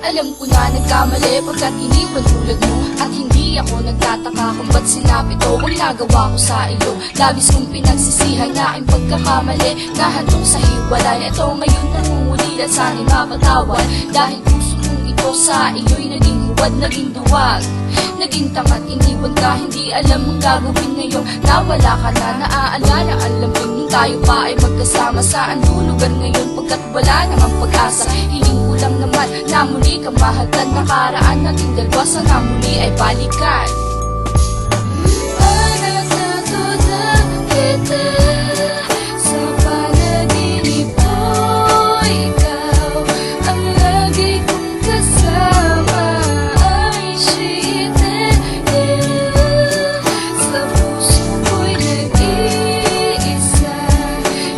Alam ko na nagkamali pagkat iniwan tulad mo. At hindi ako nagtataka kung ba't sinabi to kung nagawa ko sa iyo. Labis kong pinagsisihan na aking pagkakamali, nahantong sa hiwalay. Ito ngayon nangungulit at sana'y mapatawad, dahil puso mong ito sa iyo'y naging huwad, naging duwag, naging tamad, iniwan ka, hindi alam ang gagawin ngayon. Nawala ka na, naaalala ang lambing nung tayo pa ay magkasama. Saan lulugan ngayon pagkat wala namang pag-asa. Hiling ko lang naman na muli kang mahagdan. Nakaraan nating dalawa, sana muli ay balikan. Para natutunan kita sa panaginip ko, ikaw ang lagi kong kasama. Ay shit, sa puso ko'y nag-iisa.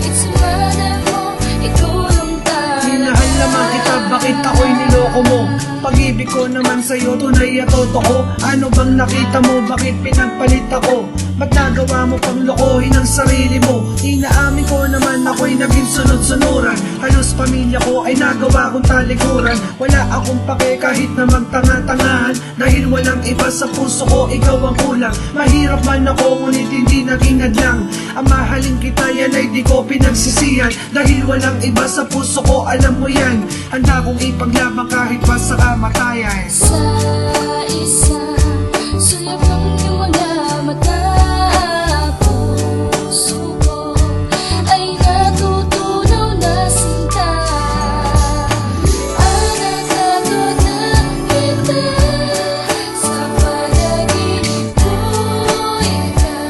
It's matter mo, ikaw lang tayo. Minahal naman kita, bakit ako'y niloko mo? Pag-ibig ko naman sa'yo, tunay at totoo. Ano bang nakita mo, bakit pinagpalit ako? Ba't nagawa mo pang lokohin ang sarili mo? Inaamin ko naman ako'y naging sunod-sunuran. Halos pamilya ko ay nagawa kong talikuran. Wala akong pake kahit na magtanga-tangahan, dahil walang iba sa puso ko, ikaw ang kulang. Mahirap man ako, ngunit hindi naging hadlang. Ang mahalin kita, yan ay di ko pinagsisihan, dahil walang iba sa puso ko, alam mo yan. Handa kong ipaglaban kahit pa sa kamatayan. Sa isang sulap ng iyong mga mata, puso ko ay natutunaw na sinta. Natutunan kita sa panaginip ko, ikaw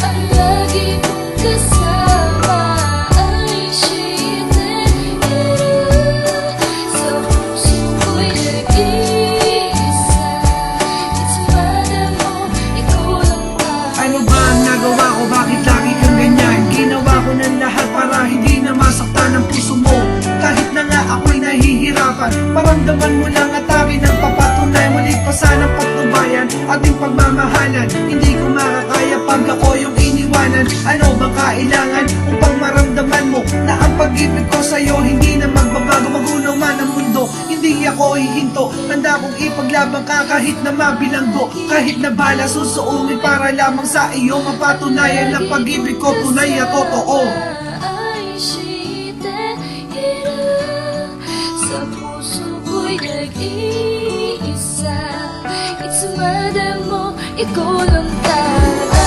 ang lagi kong kasama. Ay shit, sa puso ko'y nag-iisa. It's matter mo, ikaw lang tayo. Ano ba ang nagawa ko? Bakit lagi kang ganyan? Ginawa ko ng lahat para hindi na masaktan ang puso mo. Kahit na nga ako'y nahihirapan, maramdaman mo lang at akin ang papatunay. Muli pa sanang pagtubayan, ating pagmamahalan. Hindi ko makakaya pag ako yung iniwanan. Ano bang kailangan upang maramdaman mo na ang pag-ibig ko sa'yo hindi na magbabago? Magunaw man ang mundo, hindi ako hihinto. Handa kong ipaglaban ka kahit na mabilanggo. Kahit na bala susuungin para lamang sa iyo mapatunayan ng pag-ibig ko tunay at totoo. Ay shit, sa puso ko'y nag-iisa. It's matter mo, ikaw lang tayo.